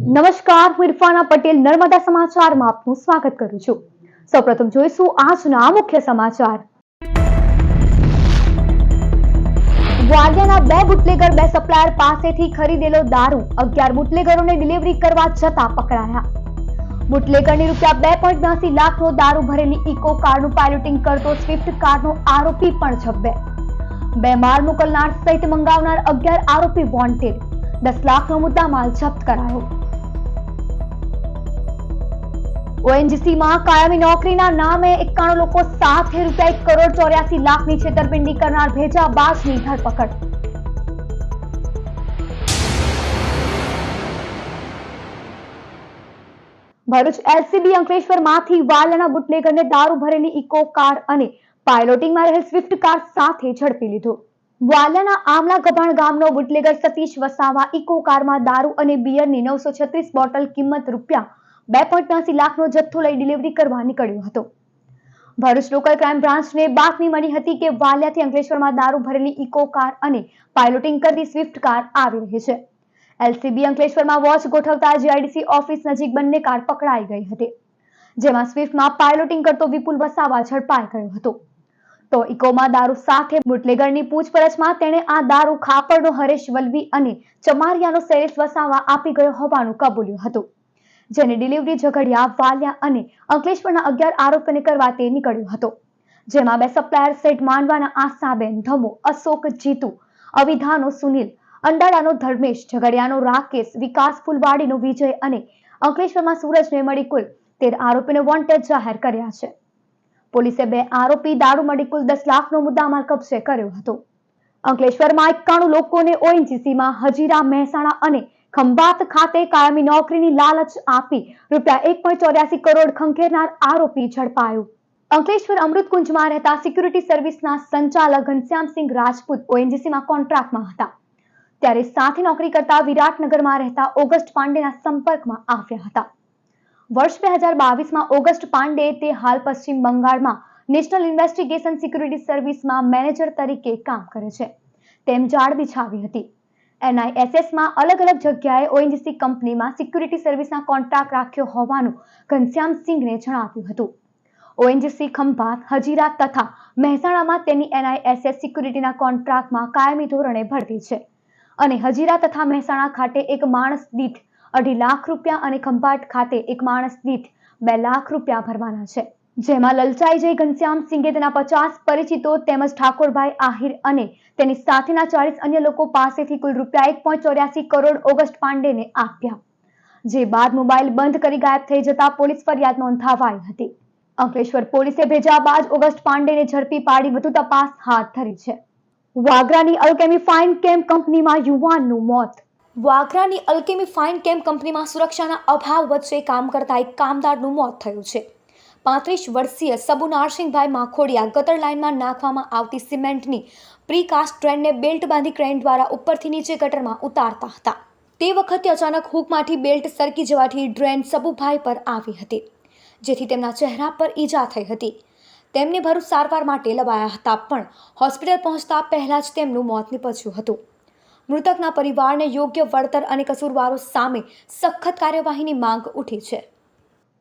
નમસ્કાર, હું ઇરફાના પટેલ નર્મદા સમાચારમાં આપનું સ્વાગત કરું છું। સૌપ્રથમ જોઈશું આજના મુખ્ય સમાચાર। વાલિયાના બે બુટલેગર બે સપ્લાયર પાસેથી ખરીદેલો દારૂ 11 બુટલેગરોને ડિલિવરી કરવા જતા પકડાયા। બુટલેગરની ₹2.82 લાખનો દારૂ ભરેલી ઇકો કારનું પાયલોટિંગ કરતો સ્વિફ્ટ કારનો આરોપી પણ ઝડપાયો। બે માલ મોકલનાર સહિત મંગાવનાર 11 આરોપી વોન્ટેડ। 10 લાખનો મુદ્દામાલ જપ્ત કરાયો। ઓએનજીસીમાં કાયમી નોકરીના નામે 91 લોકો સાથે ₹1.84 લાખની છેતરપિંડી કરનાર ભેજાબાજની ધરપકડ। ભરૂચ એલસીબી અંકલેશ્વરમાંથી વાલિયાના બુટલેગરને દારૂ ભરેલી ઇકો કાર અને પાયલોટિંગમાં રહેલ સ્વિફ્ટ કાર સાથે ઝડપી લીધો। વાલિયાના આમલા ગભાણ ગામનો બુટલેગર સતીશ વસાવા ઇકો કારમાં દારૂ અને બિયરની 936 બોટલ કિંમત ₹2.82 લાખનો જથ્થો લઈ ડિલિવરી કરવા નીકળ્યો હતો। ભરૂચ લોકલ ક્રાઇમ બ્રાન્ચને બાતમી મળી હતી કે વાલિયાથી અંકલેશ્વરમાં દારૂ ભરેલી ઇકો કાર અને પાયલોટિંગ કરતી સ્વિફ્ટ કાર આવી રહી છે। એલસીબી અંકલેશ્વરમાં વોચ ગોઠવતા જીઆઈડીસી ઓફિસ નજીક બંને કાર પકડાઈ ગઈ હતી, જેમાં સ્વિફ્ટમાં પાયલોટિંગ કરતો વિપુલ વસાવા ઝડપાઈ ગયો હતો। તો ઇકોમાં દારૂ સાથે બુટલેગરની પૂછપરછમાં તેણે આ દારૂ ખાપરનો હરેશ વલવી અને ચમારિયાનો શૈલેષ વસાવા આપી ગયો હોવાનું કબૂલ્યું હતું, જેની ડિલિવરી ઝઘડિયા, વાલિયા અને અંકલેશ્વરના 11 આરોપીને કરવા તે નીકળ્યો હતો, જેમાં બે સપ્લાયર સહિત માંડવાના આશાબેન, ધમો, અશોક, જીતુ, અવિધાનો સુનિલ, અંડાળાનો ધર્મેશ, ઝઘડિયાનો રાકેશ, વિકાસ ફૂલવાડીનો વિજય અને અંકલેશ્વરમાં સૂરજને મળી કુલ 13 આરોપીને વોન્ટેડ જાહેર કર્યા છે। પોલીસે બે આરોપી દારૂ મળી કુલ 10 લાખનો મુદ્દામાલ કબજે કર્યો હતો। અંકલેશ્વરમાં 91 લોકોને ઓએનજીસીમાં હજીરા, મહેસાણા અને ખંભાત ખાતે કાયમી નોકરીની લાલચ આપી ₹1.84 કરોડ ખંખેરનાર આરોપી ઝડપાયો। અંકલેશ્વર અમૃતકુંજમાં રહેતા સિક્યુરિટી સર્વિસના સંચાલક ઘનશ્યામસિંહ રાજપૂત ઓએનજીસીમાં કોન્ટ્રાક્ટમાં હતા, ત્યારે સાથે નોકરી કરતા વિરાટનગરમાં રહેતા ઓગસ્ટ પાંડેના સંપર્કમાં આવ્યા હતા। વર્ષ 2022માં ઓગસ્ટ પાંડે તે હાલ પશ્ચિમ બંગાળમાં નેશનલ ઇન્વેસ્ટિગેશન સિક્યુરિટી સર્વિસમાં મેનેજર તરીકે કામ કરે છે તેમ જાણ બિછાવી હતી। એનઆઈએસએસમાં અલગ અલગ જગ્યાએ ઓએનજીસી કંપનીમાં સિક્યુરિટી સર્વિસના કોન્ટ્રાક્ટ રાખ્યો હોવાનું ઘનશ્યામસિંહને જણાવ્યું હતું। ઓએનજીસી ખંભાત, હજીરા તથા મહેસાણામાં તેની એનઆઈએસએસ સિક્યુરિટીના કોન્ટ્રાક્ટમાં કાયમી ધોરણે ભરતી છે અને હજીરા તથા મહેસાણા ખાતે એક માણસ દીઠ ₹2.5 લાખ અને ખંભાત ખાતે એક માણસ દીઠ ₹2 લાખ ભરવાના છે, જેમાં લલચાઈ જઈ ઘનશ્યામસિંહે તેના 50 પરિચિતો તેમજ ઠાકોરભાઈ આહિર અને તેની સાથેના 40 અન્ય લોકો પાસેથી કુલ ₹1.84 કરોડ ઓગસ્ટ પાંડેને આપ્યા, જે બાદ મોબાઈલ બંધ કરી ગાયબ થઈ જતા પોલીસ ફરિયાદ નોંધાવાઈ હતી। અંકલેશ્વર પોલીસે ભેજાબાજ ઓગસ્ટ પાંડેને ઝડપી પાડી વધુ તપાસ હાથ ધરી છે। વાગરાની અલ્કેમી ફાઇન કેમ કંપનીમાં યુવાનનું મોત। વાગરાની અલ્કેમી ફાઇન કેમ કંપનીમાં સુરક્ષાના અભાવ વચ્ચે કામ કરતા એક કામદારનું મોત થયું છે। 35 વર્ષીય સબુ નારસિંહભાઈ માખોડિયા ગટર લાઇનમાં નાખવામાં આવતી સિમેન્ટની પ્રીકાસ્ટ ટ્રેનને બેલ્ટ બાંધી ક્રેન દ્વારા ઉપરથી નીચે ગટરમાં ઉતારતા હતા। તે વખતે અચાનક હુકમાંથી બેલ્ટ સરકી જવાથી ડ્રેન સબુભાઈ પર આવી હતી, જેથી તેમના ચહેરા પર ઈજા થઈ હતી। તેમને ભરૂચ સારવાર માટે લવાયા હતા, પણ હોસ્પિટલ પહોંચતા પહેલા જ તેમનું મોત નીપજ્યું હતું। મૃતકના પરિવારને યોગ્ય વળતર અને કસૂરવારો સામે સખત કાર્યવાહીની માંગ ઉઠી છે।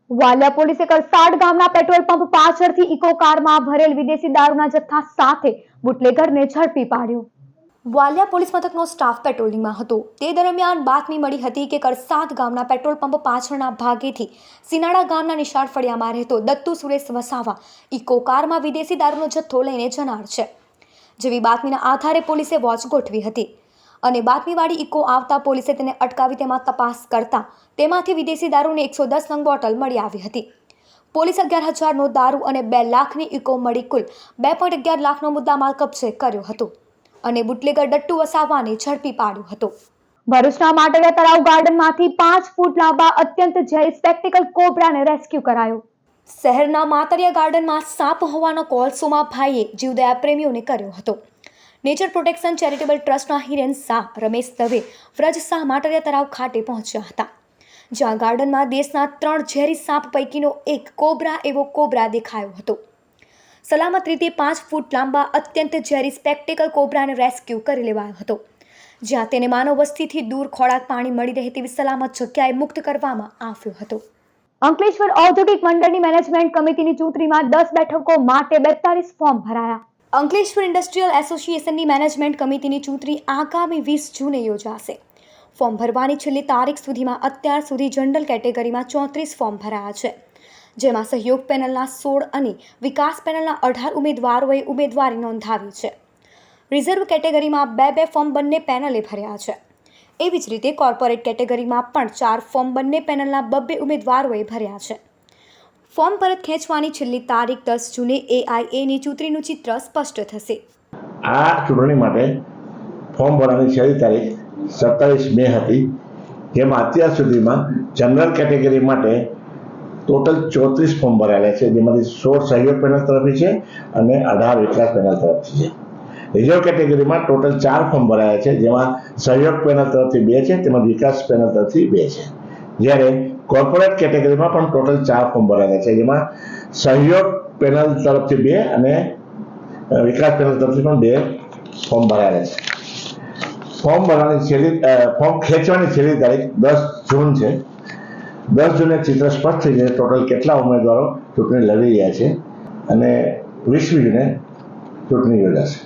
વાલિયા પોલીસે કરસાડ ગામના પેટ્રોલ પંપ પાછળથી ઇકો કારમાં ભરેલ વિદેશી દારૂના જથ્થા સાથે બુટલેગરને ઝડપી પાડ્યો। વાલિયા પોલીસ મથકનો સ્ટાફ પેટ્રોલિંગમાં હતો, તે દરમિયાન બાતમી મળી હતી કે કરસાદ ગામના પેટ્રોલ પંપ પાછળના ભાગેથી સિનાડા ગામના નિશાળ ફળિયામાં રહેતો દત્તુ સુરેશ વસાવા ઇકો કારમાં વિદેશી દારૂનો જથ્થો લઈને જનાર છે, જેવી બાતમીના આધારે પોલીસે વોચ ગોઠવી હતી અને બાતમીવાળી ઇકો આવતા પોલીસે તેને અટકાવી તેમાં તપાસ કરતા તેમાંથી વિદેશી દારૂની 110 નંગ બોટલ મળી આવી હતી। પોલીસ 11,000નો દારૂ અને 2 લાખની ઇકો મળી કુલ ₹2.11 લાખનો મુદ્દામાલ કબજે કર્યો હતો અને બુટલેગર દત્તુ વસાવાને ઝડપી પાડ્યો હતો। ભરૂચના માટરિયા તળાવ ગાર્ડનમાંથી 5 ફૂટ લાંબા અત્યંત ઝેરી સ્પેક્ટિકલ કોબ્રાને રેસ્ક્યુ કરાયો। શહેરના માતરિયા ગાર્ડનમાં સાપ હોવાનો કોલ સોમાભાઈએ જીવદયા પ્રેમીઓને કર્યો હતો। નેચર પ્રોટેક્શન ચેરિટેબલ ટ્રસ્ટના હિરેન શાહ, રમેશ દવે, વ્રજ શાહ માટરિયા તળાવ ખાતે પહોંચ્યા હતા, જ્યાં ગાર્ડનમાં દેશના 3 ઝેરી સાપ પૈકીનો એક કોબ્રા એવો કોબ્રા દેખાયો હતો। સલામત રીતે 5 ફૂટ લાંબા અત્યંત ઝેરી સ્પેક્ટિકલ કોબ્રાને રેસ્ક્યુ કરી લેવાયો હતો, જ્યાં તેને માનવ વસ્તીથી દૂર ખોરાક પાણી મળી રહે તેવી સલામત જગ્યાએ મુક્ત કરવામાં આવ્યો હતો. અંકલેશ્વર ઔદ્યોગિક મંડળની મેનેજમેન્ટ કમિટીની ચૂંટણીમાં 10 બેઠકો માટે 42 ફોર્મ ભરાયા. અંકલેશ્વર ઇન્ડસ્ટ્રીયલ એસોસિએશનની મેનેજમેન્ટ કમિટીની ચૂંટણી આગામી 20 જૂને યોજાશે. ફોર્મ ભરવાની છેલ્લી તારીખ સુધીમાં અત્યાર સુધી જનરલ કેટેગરીમાં 34 ફોર્મ ભરાયા છે, જેમાં સહયોગ પેનલના 16 અને વિકાસ પેનલના 18 ઉમેદવારોએ ઉમેદવારી નોંધાવી છે. રિઝર્વ કેટેગરીમાં 2 ફોર્મ બંને પેનલે ભર્યા છે. એવી જ રીતે કોર્પોરેટ કેટેગરીમાં પણ 4 ફોર્મ બંને પેનલના 2 ઉમેદવારોએ ભર્યા છે. ફોર્મ પરત ખેંચવાની છેલ્લી તારીખ 10 જૂને AIAની ચૂંટણીનું ચિત્ર સ્પષ્ટ થશે. આ ચૂંટણી માટે ફોર્મ ભરવાની છેલ્લી તારીખ 27 મે હતી, જેમાં અત્યાર સુધીમાં જનરલ કેટેગરી માટે ટોટલ 34 ફોર્મ ભરાયેલા છે, જેમાંથી 16 સહયોગ પેનલ તરફથી છે અને 18 વિકાસ પેનલ તરફથી છે. રિઝર્વ કેટેગરીમાં ટોટલ 4 ફોર્મ ભરાયા છે, જેમાં સહયોગ પેનલ તરફથી 2 છે, તેમજ વિકાસ પેનલ તરફથી 2 છે. જ્યારે કોર્પોરેટ કેટેગરીમાં પણ ટોટલ 4 ફોર્મ ભરાયેલા છે, જેમાં સહયોગ પેનલ તરફથી 2 અને વિકાસ પેનલ તરફથી પણ 2 ફોર્મ ભરાયેલા છે. ફોર્મ ખેંચવાની છેલ્લી તારીખ 10 જૂન છે. 10 જૂને ચિત્ર સ્પષ્ટ થઈ જાય ટોટલ કેટલા ઉમેદવારો ચૂંટણી લડી રહ્યા છે અને 20મી જૂને ચૂંટણી યોજાશે.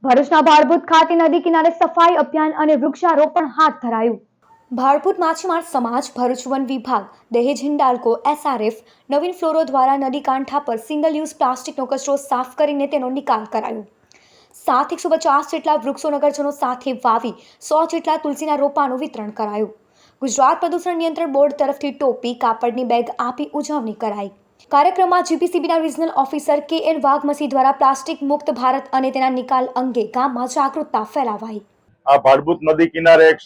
ભરૂચના ભાડભૂત ખાતે નદી કિનારે સફાઈ અભિયાન અને વૃક્ષારોપણ હાથ ધરાયું. ભાડભૂત માછીમાર સમાજ, ભરૂચ વન વિભાગ, દહેજ હિન્ડાલ્કો, SRF, નવીન ફ્લોરો દ્વારા નદી કાંઠા પર સિંગલ યુઝ પ્લાસ્ટિકનો કચરો સાફ કરીને તેનો નિકાલ કરાયો. 150 જેટલા વૃક્ષો નગરજનો સાથે વાવી 100 જેટલા તુલસીના રોપાનું વિતરણ કરાયું. ગુજરાત પ્રદૂષણ નિયંત્રણ બોર્ડ તરફથી ટોપી, કાપડની બેગ આપી ઉજવણી કરાઈ. કાર્યક્રમમાં GPCBના રિજનલ ઓફિસર KN વાઘમસી દ્વારા પ્લાસ્ટિક મુક્ત ભારત અને તેના નિકાલ અંગે ગામમાં જાગૃતતા ફેલાવાઈ. આ ભાડભૂત નદી કિનારે એક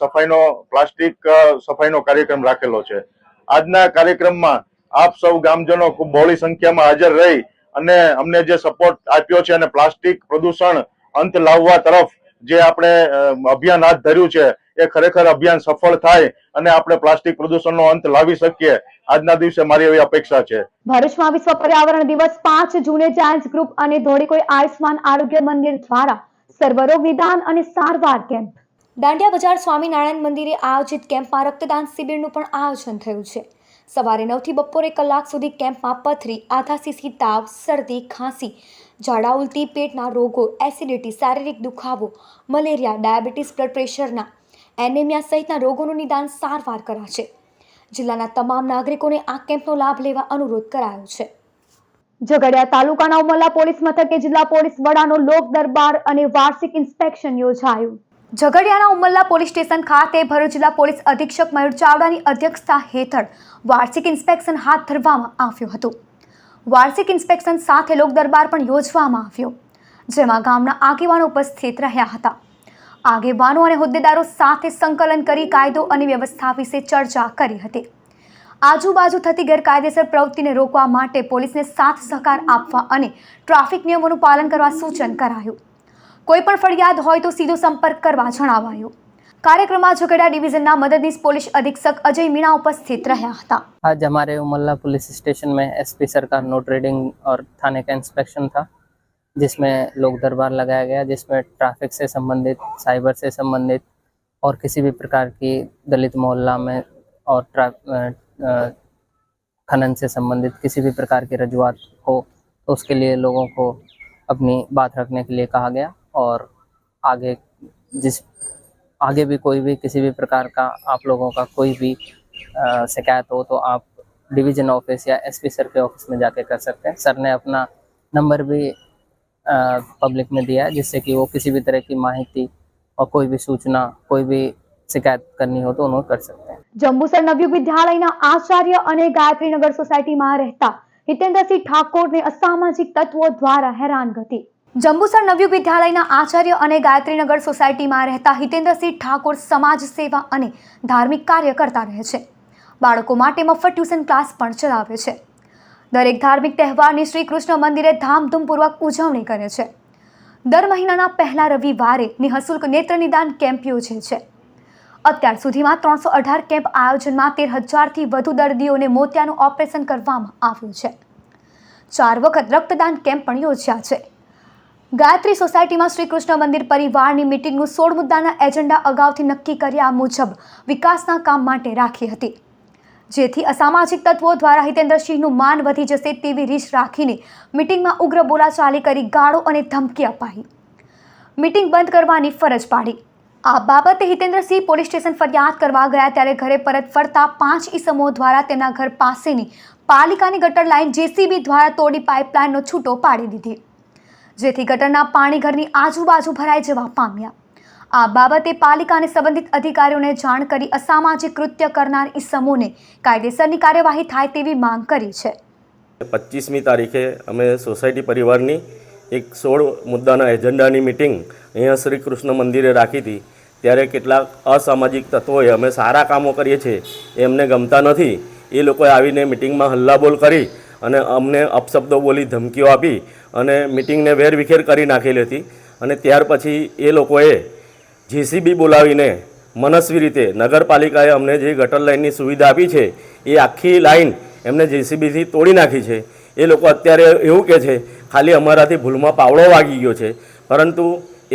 પ્લાસ્ટિક સફાઈનો કાર્યક્રમ રાખેલો છે. આજના કાર્યક્રમમાં આપ સૌ ગામજનો ખૂબ બહોળી સંખ્યામાં હાજર રહી અને અમને જે સપોર્ટ આપ્યો છે અને પ્લાસ્ટિક પ્રદૂષણ અંત લાવવા તરફ જે આપણે અભિયાન હાથ ધર્યું છે એ ખરેખર અભિયાન સફળ થાય અને આપણે પ્લાસ્ટિક પ્રદૂષણનો અંત લાવી શકીએ, આજના દિવસે મારી એવી અપેક્ષા છે. ભરૂચમાં વિશ્વ પર્યાવરણ દિવસ 5 જૂને જાયન્ટ્સ ગ્રુપ અને ધોળીકોઈ આયુષ્માન આરોગ્ય મંદિર દ્વારા સર્વરોગ નિદાન અને સારવાર કેમ્પ. દાંડિયા બજાર સ્વામિનારાયણ મંદિરે આયોજિત કેમ્પમાં રક્તદાન શિબિરનું પણ આયોજન થયું છે. સવારે 9 થી બપોરે કલાક સુધી કેમ્પમાં પથરી, આધાશીશી તાવ, શરદી, ખાંસી, ઝાડા ઉલટી, પેટના રોગો, એસિડિટી, શારીરિક દુખાવો, મલેરિયા, ડાયાબિટીસ, બ્લડ પ્રેશરના, એનેમિયા સહિતના રોગોનું નિદાન સારવાર કરાશે. જિલ્લાના તમામ નાગરિકોને આ કેમ્પનો લાભ લેવા અનુરોધ કરાયો છે. ઝઘડિયા તાલુકાના ઉમરલા પોલીસ મથકે જિલ્લા પોલીસ વડાનો લોક દરબાર અને વાર્ષિક ઇન્સ્પેક્શન યોજાયું. ઝઘડિયાના ઉમરલા પોલીસ સ્ટેશન ખાતે ભરૂચ જિલ્લા પોલીસ અધિક્ષક મયુર ચાવડાની અધ્યક્ષતા હેઠળ વાર્ષિક ઇન્સ્પેક્શન હાથ ધરવામાં આવ્યું હતું. વાર્ષિક ઇન્સ્પેક્શન સાથે લોક દરબાર પણ યોજવામાં આવ્યો, જેમાં ગામના આગેવાનો ઉપસ્થિત રહ્યા હતા. આગેવાનો અને હોદ્દેદારો સાથે સંકલન કરી કાયદો અને વ્યવસ્થા વિશે ચર્ચા કરી હતી. આજુબાજુ થતી ગેરકાયદેસર પ્રવૃત્તિને રોકવા માટે પોલીસને સાથ સહકાર આપવા અને ટ્રાફિક નિયમોનું પાલન કરવા સૂચન કરાયું. કોઈ પણ ફરિયાદ હોય તો સીધો સંપર્ક કરવા જણાવાયું. कार्यक्रम झगड़ा डिवीजन मददनीश पुलिस अधीक्षक अजय मीणा उपस्थित रहा था। आज हमारे उमल्ला पुलिस स्टेशन में एसपी सरकार नो ट्रेडिंग और थाने का इंस्पेक्शन था, जिसमें लोक दरबार लगाया गया, जिसमें ट्रैफिक से संबंधित, साइबर से संबंधित और किसी भी प्रकार की दलित मोहल्ला में और खनन से संबंधित किसी भी प्रकार की रजूआत हो तो उसके लिए लोगों को अपनी बात रखने के लिए कहा गया। और आगे भी कोई भी किसी भी प्रकार का आप लोगों का कोई भी शिकायत हो तो आप डिवीज़न ऑफिस या एसपी सर के ऑफिस में जाके कर सकते हैं। सर ने अपना नंबर भी पब्लिक में दिया है, जिससे कि वो किसी भी तरह की माहिती और कोई भी सूचना, कोई भी शिकायत करनी हो तो उन्होंने कर सकते हैं। जंबूसर नवयुग विद्यालयना आचार्य અને ગાયત્રીનગર સોસાયટીમાં રહેતા હિતેન્દ્રસિંહ ઠાકોરને અસામાજિક તત્વો દ્વારા હેરાનગતિ। જંબુસર નવયુગ વિદ્યાલયના આચાર્ય અને ગાયત્રીનગર સોસાયટીમાં રહેતા હિતેન્દ્રસિંહ ઠાકોર સમાજ સેવા અને ધાર્મિક કાર્ય કરતા રહે છે। બાળકો માટે મફત ટ્યુશન ક્લાસ પણ ચલાવે છે। દરેક ધાર્મિક તહેવારની શ્રી કૃષ્ણ મંદિરે ધામધૂમપૂર્વક ઉજવણી કરે છે। દર મહિનાના પહેલા રવિવારે નિઃશુલ્ક નેત્ર નિદાન કેમ્પ યોજે છે। અત્યાર સુધીમાં 318 કેમ્પ આયોજનમાં 13,000થી વધુ દર્દીઓને મોતિયાનું ઓપરેશન કરવામાં આવ્યું છે। 4 વખત રક્તદાન કેમ્પ પણ યોજ્યા છે। ગાયત્રી સોસાયટીમાં શ્રી કૃષ્ણ મંદિર પરિવારની મીટિંગનું 16 મુદ્દાના એજન્ડા અગાઉથી નક્કી કર્યા મુજબ વિકાસના કામ માટે રાખી હતી, જેથી અસામાજિક તત્વો દ્વારા હિતેન્દ્રસિંહનું માન વધી જશે તેવી રીત રાખીને મીટિંગમાં ઉગ્ર બોલાચાલી કરી ગાળો અને ધમકી અપાઈ મીટિંગ બંધ કરવાની ફરજ પાડી। આ બાબતે હિતેન્દ્રસિંહ પોલીસ સ્ટેશન ફરિયાદ કરવા ગયા ત્યારે ઘરે પરત ફરતા 5 ઈસમો દ્વારા તેમના ઘર પાસેની પાલિકાની ગટર લાઇન જેસીબી દ્વારા તોડી પાઇપલાઇનનો છૂટો પાડી દીધી, જેથી ગટરના પાણી ઘરની આજુબાજુ ભરાઈ જવા પામ્યા। આ બાબતે પાલિકાને સંબંધિત અધિકારીઓને જાણ કરી અસામાજિક કૃત્ય કરનાર ઈસમોને કાયદેસરની કાર્યવાહી થાય તેવી માંગ કરી છે। 25મી તારીખે અમે સોસાયટી પરિવારની એક 16 મુદ્દાના એજન્ડાની મિટિંગ અહીંયા શ્રી કૃષ્ણ મંદિરે રાખી હતી। ત્યારે કેટલાક અસામાજિક તત્વોએ અમે સારા કામો કરીએ છીએ એમને ગમતા નથી, એ લોકોએ આવીને મિટિંગમાં હલ્લાબોલ કરી અને અમને અપશબ્દો બોલી ધમકીઓ આપી અને મિટિંગને વેરવિખેર કરી નાખેલી હતી। અને ત્યાર પછી એ લોકોએ જેસીબી બોલાવીને મનસ્વી રીતે નગરપાલિકાએ અમને જે ગટર લાઇનની સુવિધા આપી છે એ આખી લાઇન એમને જેસીબીથી તોડી નાખી છે। એ લોકો અત્યારે એવું કહે છે ખાલી અમારાથી ભૂલમાં પાવડો વાગી ગયો છે, પરંતુ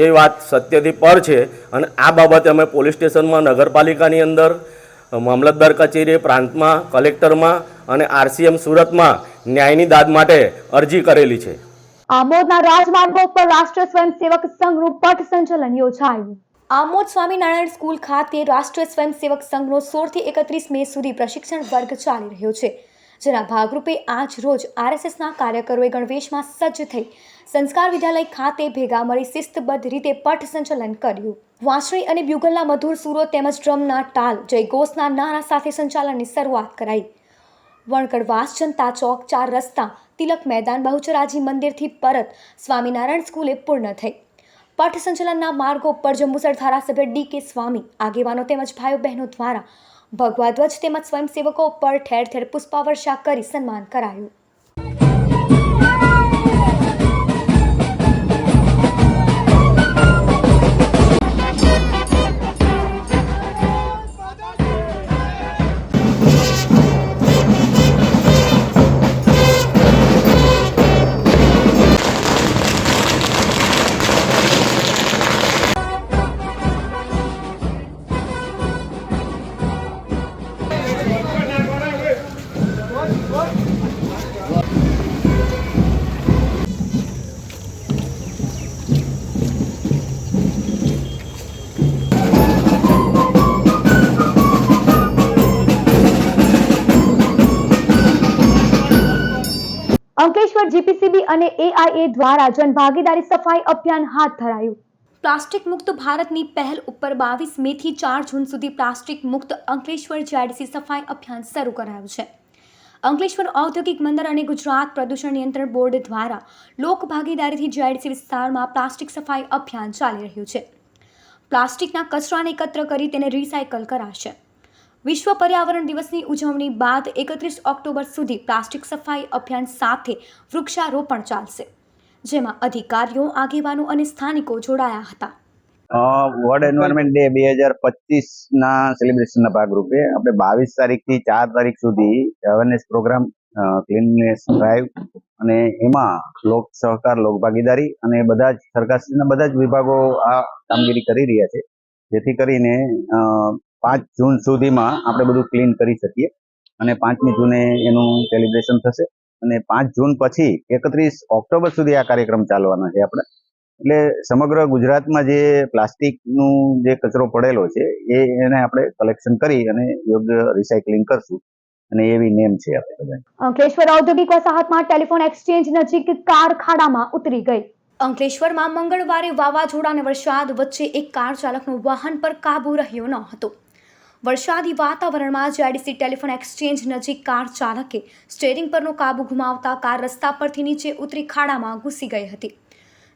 એ વાત સત્યથી પર છે। અને આ બાબતે અમે પોલીસ સ્ટેશનમાં, નગરપાલિકાની અંદર, મામલતદાર કચેરીએ, પ્રાંતમાં, કલેક્ટરમાં અને આરસીએમ સુરતમાં ન્યાયની દાદ માટે અરજી કરેલી છે। આમોદના રાજમાર્ગો પર રાષ્ટ્રીય સ્વયંસેવક સંઘનું પથ સંચલન યોજાયું। આમોદ સ્વામિનારાયણ સ્કૂલ ખાતે રાષ્ટ્રીય સ્વયંસેવક સંઘનો 16 થી 31 મે સુધી પ્રશિક્ષણ વર્ગ ચાલી રહ્યો છે, જેના ભાગરૂપે આજ રોજ આરએસએસના કાર્યકરોએ ગણવેશમાં સજ્જ થઈ સંસ્કાર વિદ્યાલય ખાતે ભેગા મળી શિસ્તબદ્ધ રીતે પથ સંચલન કર્યું। વાંસળી અને બ્યુગલના મધુર સૂરો તેમજ ડ્રમના તાલ, જયઘોષના નારા સાથે સંચાલનની શરૂઆત કરાઈ। વણકરવાસ, જનતા ચોક, 4 રસ્તા, તિલક મેદાન, બહુચરાજી મંદિરથી પરત સ્વામિનારાયણ સ્કૂલે પૂર્ણ થઈ। પથ સંચલનના માર્ગો પર જંબુસર ધારાસભ્ય ડી.કે. સ્વામી, આગેવાનો તેમજ ભાઈઓ બહેનો દ્વારા ભગવા ધ્વજ તેમજ સ્વયંસેવકો પર ઠેર ઠેર પુષ્પાવર્ષા કરી સન્માન કરાયું। અંકલેશ્વર જીપીસીબી અને એઆઈએ દ્વારા જનભાગીદારી સફાઈ અભિયાન હાથ ધરાયું। પ્લાસ્ટિક મુક્ત ભારતની પહેલ ઉપર 22 મે થી 4 જૂન સુધી પ્લાસ્ટિક મુક્ત અંકલેશ્વર જીઆઈડીસી સફાઈ અભિયાન શરૂ કરાયું છે। અંકલેશ્વર ઔદ્યોગિક બંદર અને ગુજરાત પ્રદૂષણ નિયંત્રણ બોર્ડ દ્વારા લોક ભાગીદારીથી જીઆઈડીસી વિસ્તારમાં પ્લાસ્ટિક સફાઈ અભિયાન ચાલી રહ્યું છે। પ્લાસ્ટિકના કચરાને એકત્ર કરી તેને રિસાયકલ કરાશે। વિશ્વ પર્યાવરણ દિવસની ઉજવણી બાદ 31 ઓક્ટોબર સુધી પ્લાસ્ટિક સફાઈ અભિયાન સાથે વૃક્ષારોપણ ચાલશે, જેમાં અધિકારીઓ, આગેવાનો અને સ્થાનિકો જોડાયા હતા। વર્લ્ડ એન્વાયરમેન્ટ ડે 2025ના સેલિબ્રેશનના ભાગરૂપે આપણે 22 તારીખથી 4 તારીખ સુધી અવેરનેસ પ્રોગ્રામ, ક્લીનનેસ ડ્રાઈવ અને એમાં લોક સહકાર, લોક ભાગીદારી અને બધા જ સરકારના બધા જ વિભાગો આ કામગીરી કરી રહ્યા છે, જેથી કરીને 5 જૂન સુધીમાં આપણે બધું ક્લીન કરી શકીએ અને 5મી જૂને એનું સેલિબ્રેશન થશે અને 5 જૂન પછી 31 ઓક્ટોબર સુધી આ કાર્યક્રમ ચાલવાનો છે આપણે। એટલે સમગ્ર ગુજરાતમાં જે પ્લાસ્ટિકનું જે કચરો પડેલો છે એને આપણે કલેક્શન કરી અને યોગ્ય રિસાયકલિંગ કરશું અને એવી નેમ છે આપણે બધા। અંકલેશ્વર ઔદ્યોગિક વસાહતમાં ટેલિફોન એક્સચેન્જ નજીક કાર ખાડામાં ઉતરી ગઈ। અંકલેશ્વરમાં મંગળવારે વાવાઝોડા અને વરસાદ વચ્ચે એક કાર ચાલકનો વાહન પર કાબુ રહ્યો ન હતો। વરસાદી વાતાવરણમાં જીઆઈડીસી ટેલિફોન એક્સચેન્જ નજીક કાર ચાલકે સ્ટીયરિંગ પરનો કાબુ ગુમાવતા કાર રસ્તા પરથી નીચે ઉતરી ખાડામાં ઘૂસી ગઈ હતી।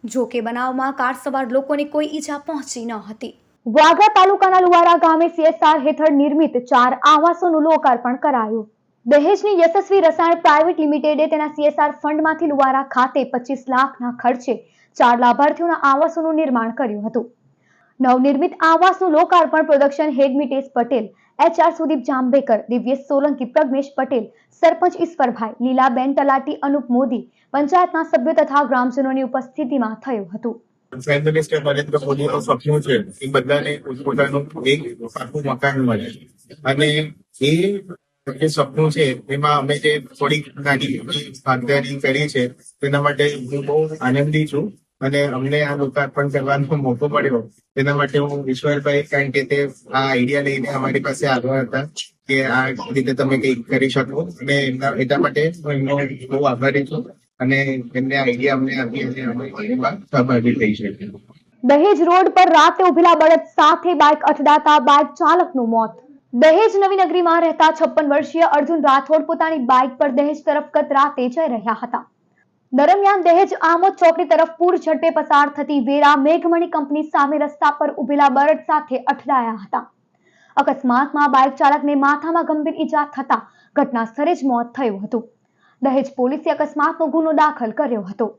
જો કે બનાવમાં કાર સવાર લોકોને કોઈ ઈજા પહોંચી ન હતી। વાગરા તાલુકાના લુવારા ગામે સીએસઆર હેઠળ નિર્મિત 4 આવાસોનું લોકાર્પણ કરાયું। દહેજની યશસ્વી રસાયણ પ્રાઇવેટ લિમિટેડે તેના સીએસઆર ફંડમાંથી લુવારા ખાતે 25 લાખના ખર્ચે 4 લાભાર્થીઓના આવાસોનું નિર્માણ કર્યું હતું। નવનિર્મિત આવાસનું લોકાર્પણ પ્રોડક્શન હેડ મિતેશ પટેલ, HR સુદીપ જાંબેકર, દિવ્યેશ સોલંકી, પ્રજ્ઞેશ પટેલ, સરપંચ ઈશ્વરભાઈ, લીલાબેન તલાટી, અનુપ મોદી, પંચાયતના સભ્યો તથા ગ્રામજનોની ઉપસ્થિતિમાં થયું હતું. પ્રાઇમ મિનિસ્ટર નરેન્દ્ર મોદીનું સપનું છે કે બધાને પોતાનું એક પાકું મકાન મળે, અને એ જે સપનું છે એમાં અમે જે થોડીક નાની ભાગીદારી કરી છે તેના માટે હું બહુ આનંદી છું, અને અમને આ લોકાર્પણ કરવાનો મોકો મળ્યો તેના માટે હું ઈશ્વરભાઈ, કારણ કે તે આ આઈડિયા લઈને અમારી પાસે આવ્યા હતા કે આ રીતે તમે કંઈક કરી શકો, અને એટલા માટે હું એમનો બહુ આભારી છું, અને એમને આઈડિયા અમને આપી અને અમે એમાં સહભાગી થઈ શકીએ. દહેજ રોડ પર રાતે ઉભેલા બળદ સાથે બાઇક અથડાતા બાઇક ચાલકનું મોત. દહેજ નવીનગરીમાં રહેતા 56 વર્ષીય અર્જુન રાઠોડ પોતાની બાઇક પર દહેજ તરફ ગત રાતે જઈ રહ્યા હતા. દરમિયાન દહેજ આમોદ ચોકડી તરફ પૂર ઝડપે પસાર થતી વેરા મેઘમણી કંપની સામે રસ્તા પર ઉભેલા બળદ સાથે અથડાયા હતા. અકસ્માતમાં બાઇક ચાલકને માથામાં ગંભીર ઈજા થતા ઘટના સ્થળે જ મોત થયું હતું. દહેજ પોલીસે અકસ્માતનો ગુનો દાખલ કર્યો હતો.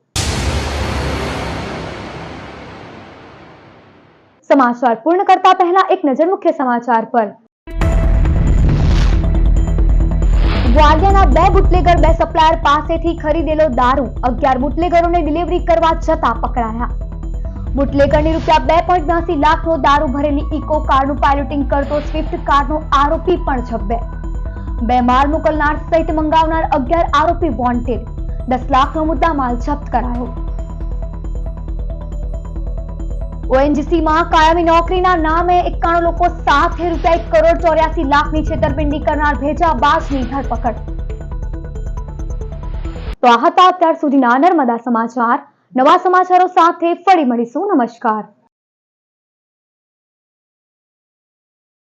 સમાચાર પૂર્ણ કરતા પહેલા એક નજર મુખ્ય સમાચાર પર. વાલિયાના 2 બુટલેગર 2 સપ્લાયર પાસેથી ખરીદેલો દારૂ 11 બુટલેગરોને ડિલિવરી કરવા જતા પકડાયા. બુટલેગરની ₹2.82 લાખનો દારૂ ભરેલી ઇકો કારનું પાયલોટિંગ કરતો સ્વિફ્ટ કારનો આરોપી પણ ઝડપે. 2 માલ મોકલનાર સહિત મંગાવનાર 11 આરોપી વોન્ટેડ. 10 લાખનો મુદ્દામાલ જપ્ત કરાયો. ONGCમાં કાયમી નોકરીના નામે 91 લોકો સાથે ₹1.84 લાખની છેતરપિંડી કરનાર ભેજાબાજની ધરપકડ. તો આ હતા અત્યાર સુધીના નર્મદા સમાચાર. નવા સમાચારો સાથે ફરી મળીશું. નમસ્કાર.